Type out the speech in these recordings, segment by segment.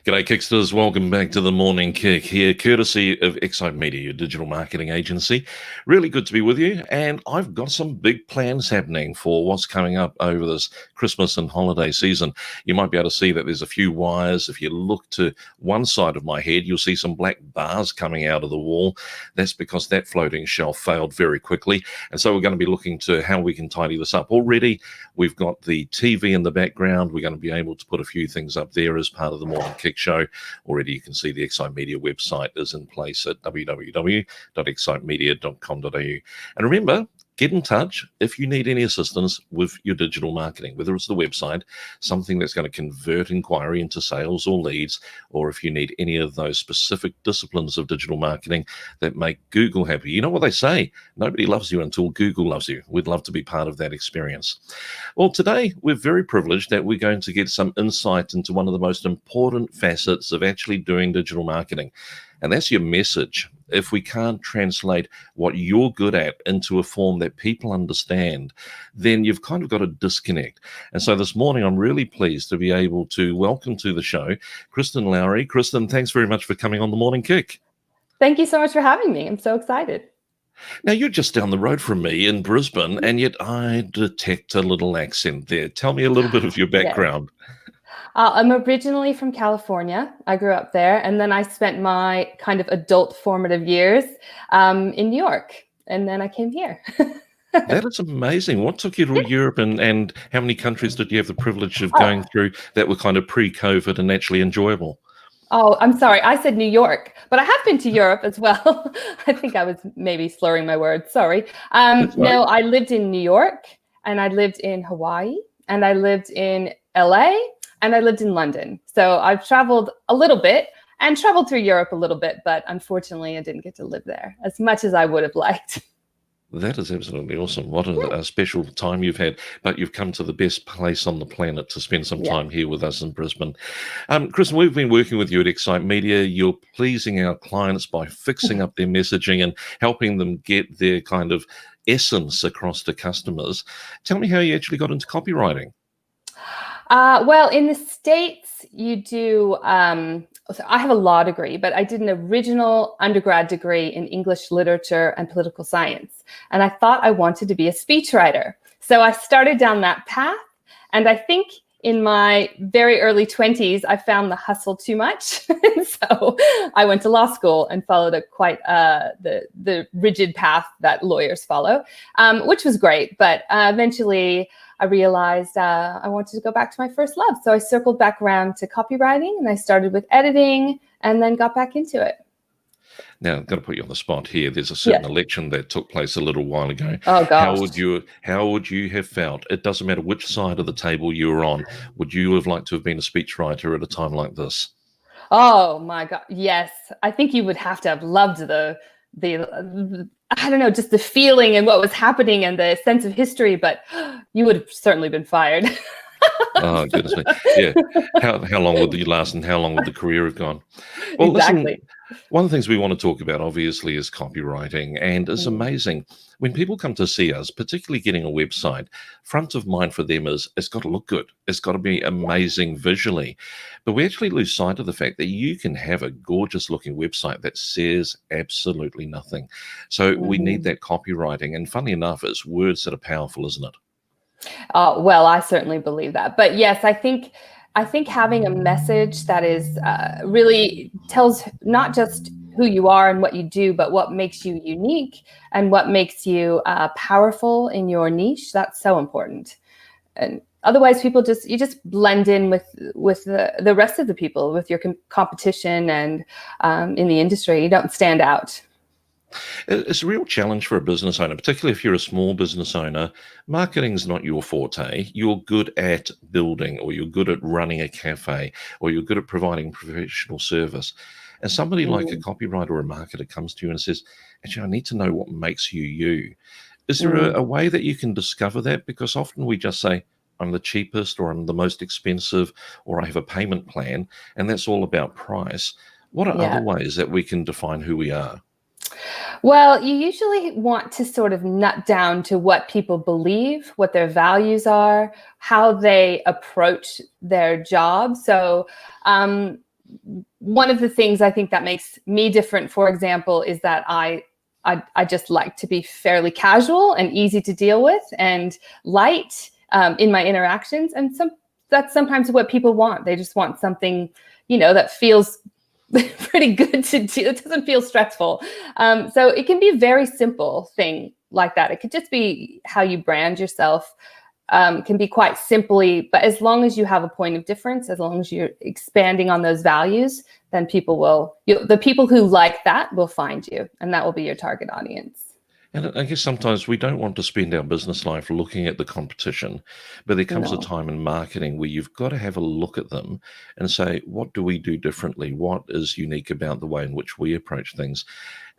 G'day Kicksters, welcome back to the Morning Kick here, courtesy of Excite Media, your digital marketing agency. Really good to be with you, and I've got some big plans happening for what's coming up over this Christmas and holiday season. You might be able to see that there's a few wires. If you look to one side of my head, you'll see some black bars coming out of the wall. That's because that floating shelf failed very quickly, and so we're going to be looking to how we can tidy this up. Already, we've got the TV in the background. We're going to be able to put a few things up there as part of the Morning Kick show. Already you can see the Excite Media website is in place at www.excitemedia.com.au. And remember, get in touch if you need any assistance with your digital marketing, whether it's the website, something that's going to convert inquiry into sales or leads, or if you need any of those specific disciplines of digital marketing that make Google happy. You know what they say, nobody loves you until Google loves you. We'd love to be part of that experience. Well, today we're very privileged that we're going to get some insight into one of the most important facets of actually doing digital marketing, and that's your message. If we can't translate what you're good at into a form that people understand, then you've kind of got a disconnect. And so this morning, I'm really pleased to be able to welcome to the show Kristen Lowrey. Kristen, thanks very much for coming on the Morning Kick. Thank you so much for having me. I'm so excited. Now, you're just down the road from me in Brisbane, and yet I detect a little accent there. Tell me a little bit of your background. Yes. I'm originally from California. I grew up there, and then I spent my kind of adult formative years in New York, and then I came here. That is amazing. What took you to Europe, and how many countries did you have the privilege of going through that were kind of pre-COVID and actually enjoyable? Oh, I'm sorry. I said New York, but I have been to Europe as well. I think I was maybe slurring my words. Sorry. Right. No, I lived in New York, and I lived in Hawaii, and I lived in LA, and I lived in London. So I've traveled a little bit and traveled through Europe a little bit, but unfortunately I didn't get to live there as much as I would have liked. That is absolutely awesome. What a special time you've had, but you've come to the best place on the planet to spend some time here with us in Brisbane. Kristen, we've been working with you at Excite Media. You're pleasing our clients by fixing up their messaging and helping them get their kind of essence across to customers. Tell me how you actually got into copywriting. Well, in the States, you do, so I have a law degree, but I did an original undergrad degree in English literature and political science. And I thought I wanted to be a speechwriter. So I started down that path. And I think in my very early 20s, I found the hustle too much. So I went to law school and followed the rigid path that lawyers follow, which was great. But eventually, I realized I wanted to go back to my first love. So I circled back around to copywriting, and I started with editing and then got back into it. Now, I've got to put you on the spot here. There's a certain election that took place a little while ago. Oh, gosh. How would you have felt? It doesn't matter which side of the table you were on. Would you have liked to have been a speechwriter at a time like this? Oh, my God. Yes. I think you would have to have loved the I don't know, just the feeling and what was happening and the sense of history, but you would have certainly been fired. Oh, goodness me. Yeah. How long would you last, and how long would the career have gone? Well, Exactly. listen, one of the things we want to talk about, obviously, is copywriting. And it's amazing when people come to see us, particularly getting a website, front of mind for them is it's got to look good. It's got to be amazing visually. But we actually lose sight of the fact that you can have a gorgeous looking website that says absolutely nothing. So we need that copywriting. And funny enough, it's words that are powerful, isn't it? Well, I certainly believe that. But yes, I think having a message that is really tells not just who you are and what you do, but what makes you unique and what makes you powerful in your niche. That's so important. And otherwise, you just blend in with the rest of the people, with your competition and in the industry. You don't stand out. It's a real challenge for a business owner, particularly if you're a small business owner. Marketing's not your forte. You're good at building, or you're good at running a cafe, or you're good at providing professional service. And somebody like a copywriter or a marketer comes to you and says, actually, I need to know what makes you you. Is there a way that you can discover that? Because often we just say, I'm the cheapest, or I'm the most expensive, or I have a payment plan, and that's all about price. What are other ways that we can define who we are? Well, you usually want to sort of nut down to what people believe, what their values are, how they approach their job. So one of the things I think that makes me different, for example, is that I just like to be fairly casual and easy to deal with and light in my interactions. And that's sometimes what people want. They just want something, that feels pretty good to do. It doesn't feel stressful. So it can be a very simple thing like that. It could just be how you brand yourself. Can be quite simply, but as long as you have a point of difference, as long as you're expanding on those values, then the people who like that will find you, and that will be your target audience. And I guess sometimes we don't want to spend our business life looking at the competition, but there comes a time in marketing where you've got to have a look at them and say, what do we do differently? What is unique about the way in which we approach things?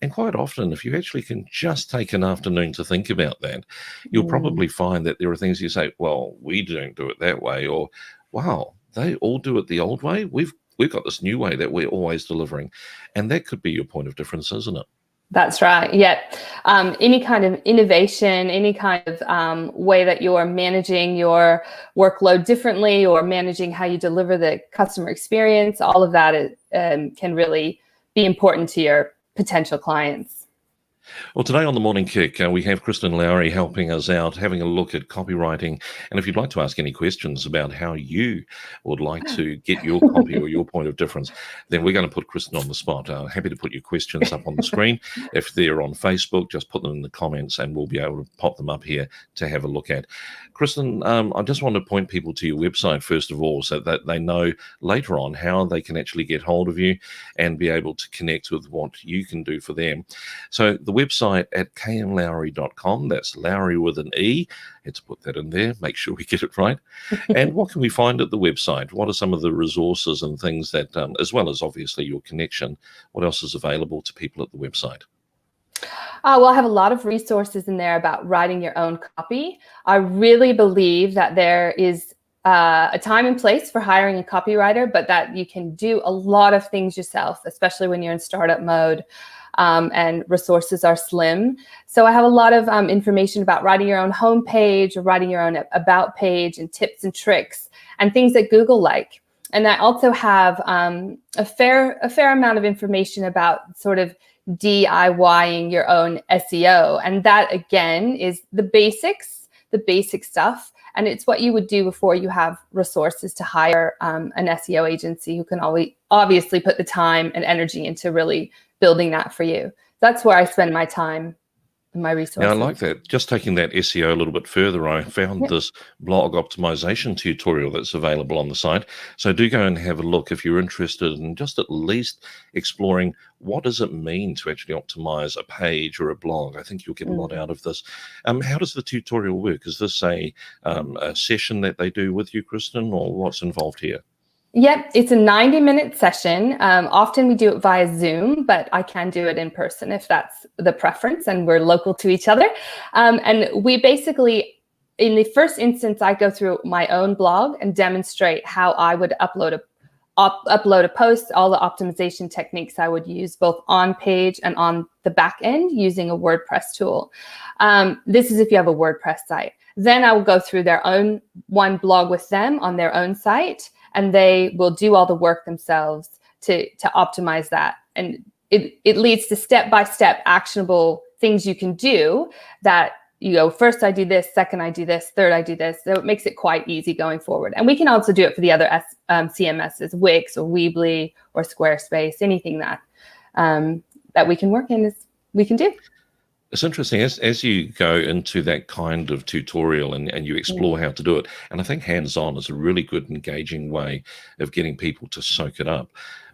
And quite often, if you actually can just take an afternoon to think about that, you'll probably find that there are things you say, well, we don't do it that way, or, wow, they all do it the old way. We've got this new way that we're always delivering. And that could be your point of difference, isn't it? That's right. Yeah. Any kind of innovation, any kind of way that you're managing your workload differently or managing how you deliver the customer experience, all of that can really be important to your potential clients. Well, today on The Morning Kick, we have Kristen Lowrey helping us out, having a look at copywriting. And if you'd like to ask any questions about how you would like to get your copy or your point of difference, then we're going to put Kristen on the spot. Happy to put your questions up on the screen. If they're on Facebook, just put them in the comments and we'll be able to pop them up here to have a look at. Kristen, I just want to point people to your website, first of all, so that they know later on how they can actually get hold of you and be able to connect with what you can do for them. So the website at kmlowrey.com, that's Lowrey with an E. Let's put that in there, make sure we get it right. And what can we find at the website? What are some of the resources and things that, as well as obviously your connection, what else is available to people at the website? Well, I have a lot of resources in there about writing your own copy. I really believe that there is a time and place for hiring a copywriter, but that you can do a lot of things yourself, especially when you're in startup mode. And resources are slim. So I have a lot of information about writing your own homepage or writing your own about page and tips and tricks and things that Google like. And I also have a fair amount of information about sort of DIYing your own SEO. And that, again, is the basic stuff. And it's what you would do before you have resources to hire an SEO agency who can obviously put the time and energy into really building that for you. That's where I spend my time and my resources. Yeah, I like that. Just taking that SEO a little bit further, I found this blog optimization tutorial that's available on the site. So do go and have a look if you're interested in just at least exploring what does it mean to actually optimize a page or a blog. I think you'll get a lot out of this. How does the tutorial work? Is this a session that they do with you, Kristen, or what's involved here? Yep, it's a 90-minute session. Often we do it via Zoom, but I can do it in person if that's the preference and we're local to each other. And we basically, in the first instance, I go through my own blog and demonstrate how I would upload a post, all the optimization techniques I would use both on page and on the back end using a WordPress tool. This is if you have a WordPress site. Then I will go through their own one blog with them on their own site, and they will do all the work themselves to optimize that. And it leads to step-by-step actionable things you can do that, first I do this, second I do this, third I do this. So it makes it quite easy going forward. And we can also do it for the other CMSs, Wix or Weebly or Squarespace, anything that we can work in, we can do. It's interesting as you go into that kind of tutorial and you explore how to do it. And I think hands-on is a really good engaging way of getting people to soak it up.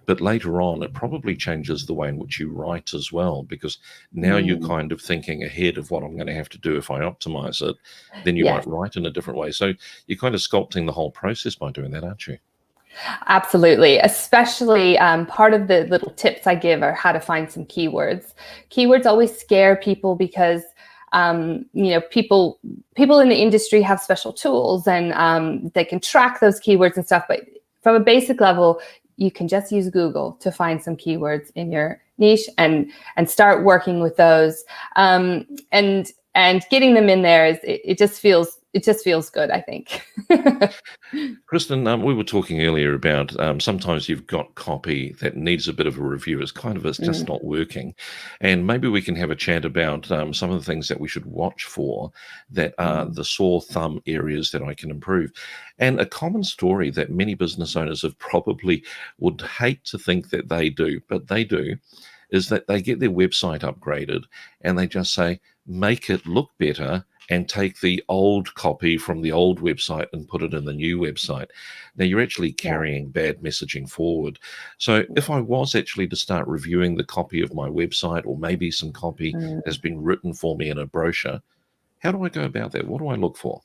But later on, it probably changes the way in which you write as well, because now you're kind of thinking ahead of what I'm going to have to do if I optimize it. Then you might write in a different way. So you're kind of sculpting the whole process by doing that, aren't you? Absolutely. Especially part of the little tips I give are how to find some keywords. Keywords always scare people because people in the industry have special tools and they can track those keywords and stuff. But from a basic level, you can just use Google to find some keywords in your niche and start working with those. And and getting them in there it just feels good, I think. Kristen, we were talking earlier about sometimes you've got copy that needs a bit of a review. It's just not working. And maybe we can have a chat about some of the things that we should watch for that are the sore thumb areas that I can improve. And a common story that many business owners have probably would hate to think that they do, but they do, is that they get their website upgraded and they just say, make it look better, and take the old copy from the old website and put it in the new website. Now, you're actually carrying bad messaging forward. So if I was actually to start reviewing the copy of my website, or maybe some copy has been written for me in a brochure, how do I go about that? What do I look for?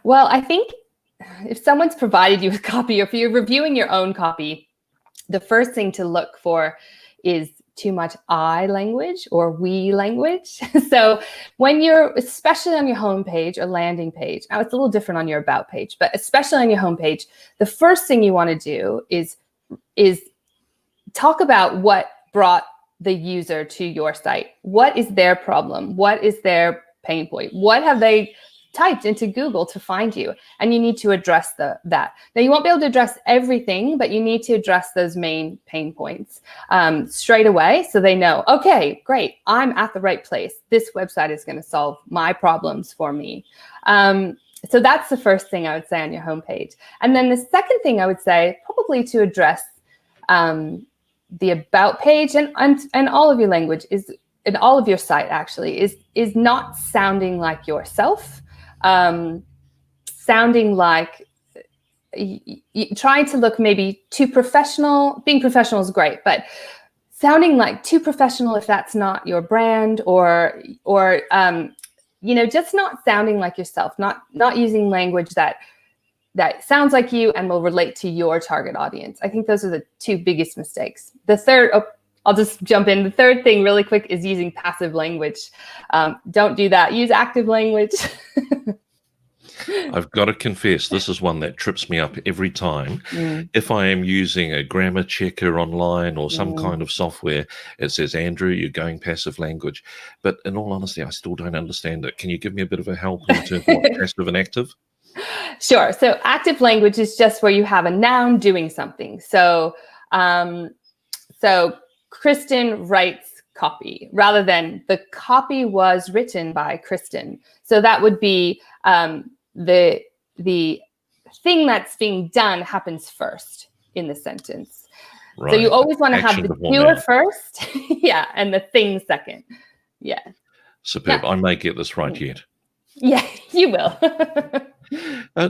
Well, I think if someone's provided you with copy, or if you're reviewing your own copy, the first thing to look for is too much I language or we language. So when you're, especially on your homepage or landing page, now it's a little different on your about page, but especially on your homepage, the first thing you want to do is talk about what brought the user to your site. What is their problem? What is their pain point? What have they typed into Google to find you? And you need to address that. Now, you won't be able to address everything, but you need to address those main pain points straight away, so they know, okay, great, I'm at the right place. This website is going to solve my problems for me. So that's the first thing I would say on your homepage. And then the second thing I would say, probably to address the about page and all of your language is, in all of your site actually, is not sounding like yourself. Sounding like trying to look maybe too professional. Being professional is great, but sounding like too professional if that's not your brand, or just not sounding like yourself, not using language that sounds like you and will relate to your target audience. I think those are the two biggest mistakes. The third, I'll just jump in. The third thing really quick is using passive language. Don't do that. Use active language. I've got to confess, this is one that trips me up every time. If I am using a grammar checker online or some kind of software, it says, Andrew, you're going passive language. But in all honesty, I still don't understand it. Can you give me a bit of a help in terms of what passive and active? Sure. So active language is just where you have a noun doing something. So Kristen writes copy, rather than the copy was written by Kristen. So that would be the thing that's being done happens first in the sentence. Right. So you always want to have the doer first, and the thing second. Yeah. Superb. Yeah. I may get this right yet. Yeah, you will.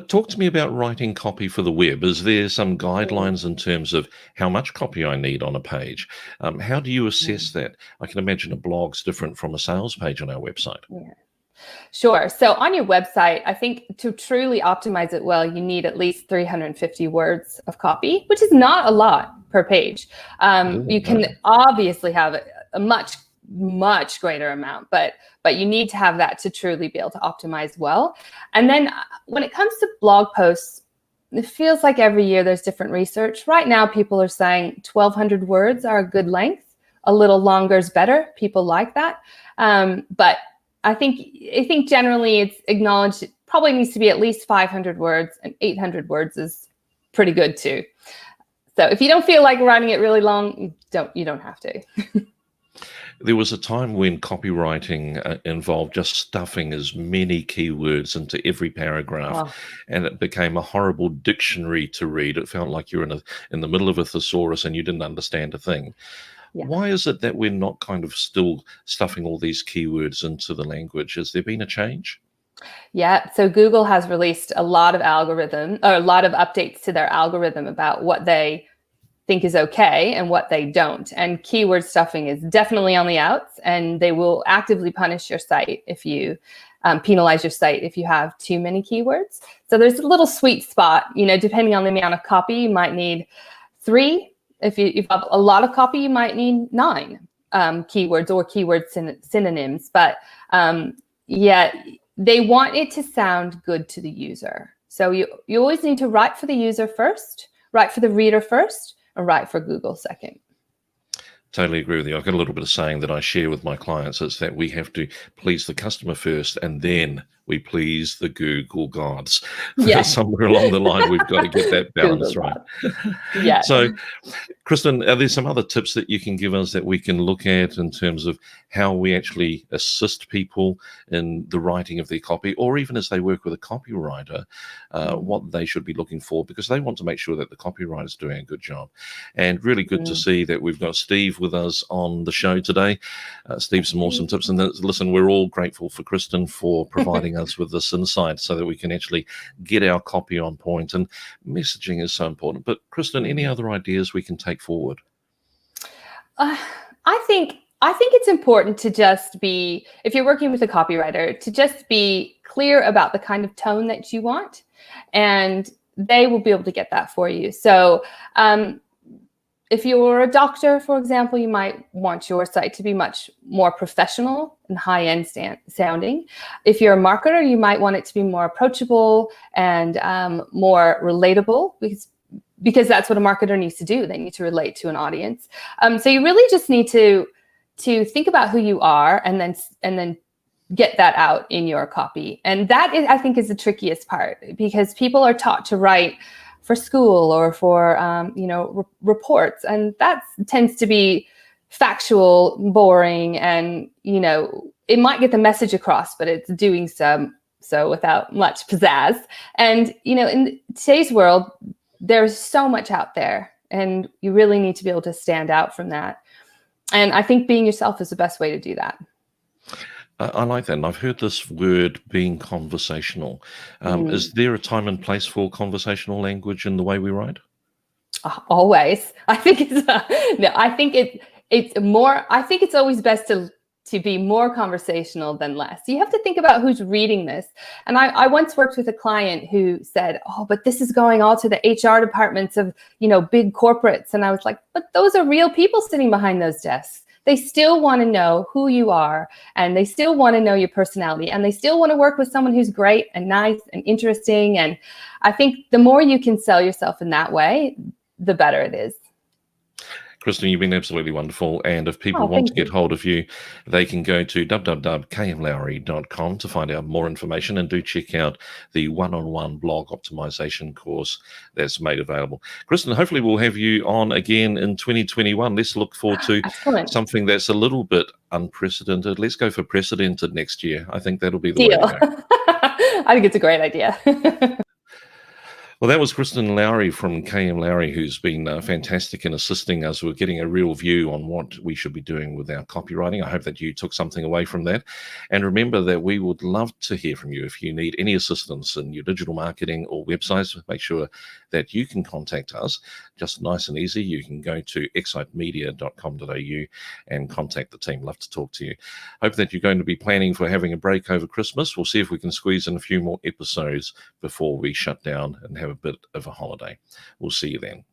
Talk to me about writing copy for the web. Is there some guidelines in terms of how much copy I need on a page? How do you assess that? I can imagine a blog's different from a sales page on our website. Yeah. Sure. So on your website, I think to truly optimize it well, you need at least 350 words of copy, which is not a lot per page. You can obviously have a much greater amount, but you need to have that to truly be able to optimize well. And then when it comes to blog posts, it feels like every year there's different research. Right now, people are saying 1,200 words are a good length. A little longer is better. People like that. But I think generally it's acknowledged it probably needs to be at least 500 words, and 800 words is pretty good too. So if you don't feel like writing it really long, you don't have to. There was a time when copywriting involved just stuffing as many keywords into every paragraph, and it became a horrible dictionary to read. It felt like you're in the middle of a thesaurus and you didn't understand a thing. Yeah. Why is it that we're not kind of still stuffing all these keywords into the language? Has there been a change? Yeah, so Google has released a lot of updates to their algorithm about what they think is okay and what they don't. And keyword stuffing is definitely on the outs, and they will actively punish your site if you penalize your site if you have too many keywords. So there's a little sweet spot, depending on the amount of copy, you might need 3. If you have a lot of copy, you might need 9 keywords or keyword synonyms. But they want it to sound good to the user. So you always need to write for the user first, write for the reader first, and write for Google second. Totally agree with you. I've got a little bit of saying that I share with my clients. It's that we have to please the customer first, and then we please the Google gods. Yes. Somewhere along the line, we've got to get that balance right. Yeah. So, Kristen, are there some other tips that you can give us that we can look at in terms of how we actually assist people in the writing of their copy, or even as they work with a copywriter, what they should be looking for, because they want to make sure that the copywriter is doing a good job? And really good to see that we've got Steve with us on the show today. Steve, some awesome tips. And listen, we're all grateful for Kristen for providing us with this insight so that we can actually get our copy on point. And messaging is so important. But Kristen, any other ideas we can take forward? I think it's important to just be, if you're working with a copywriter, to just be clear about the kind of tone that you want, and they will be able to get that for you. So if you're a doctor, for example, you might want your site to be much more professional and high-end sounding. If you're a marketer, you might want it to be more approachable and more relatable, because that's what a marketer needs to do. They need to relate to an audience. So you really just need to think about who you are, and then get that out in your copy. And that is, I think, is the trickiest part, because people are taught to write for school or for reports, and that tends to be factual, boring, and it might get the message across, but it's doing so without much pizzazz. And in today's world, there's so much out there, and you really need to be able to stand out from that. And I think being yourself is the best way to do that. I like that. And I've heard this word, being conversational. Is there a time and place for conversational language in the way we write? Always. I think it's always best to be more conversational than less. You have to think about who's reading this. And I once worked with a client who said, "Oh, but this is going all to the HR departments of, big corporates." And I was like, "But those are real people sitting behind those desks. They still want to know who you are, and they still want to know your personality, and they still want to work with someone who's great and nice and interesting." And I think the more you can sell yourself in that way, the better it is. Kristen, you've been absolutely wonderful. And if people want to get hold of you, they can go to www.kmlowrey.com to find out more information, and do check out the one-on-one blog optimization course that's made available. Kristen, hopefully we'll have you on again in 2021. Let's look forward to something that's a little bit unprecedented. Let's go for precedented next year. I think that'll be the way to go. I think it's a great idea. Well, that was Kristen Lowrey from KM Lowrey, who's been fantastic in assisting us with getting a real view on what we should be doing with our copywriting. I hope that you took something away from that. And remember that we would love to hear from you. If you need any assistance in your digital marketing or websites, make sure that you can contact us. Just nice and easy. You can go to excitemedia.com.au and contact the team. Love to talk to you. Hope that you're going to be planning for having a break over Christmas. We'll see if we can squeeze in a few more episodes before we shut down and have a bit of a holiday. We'll see you then.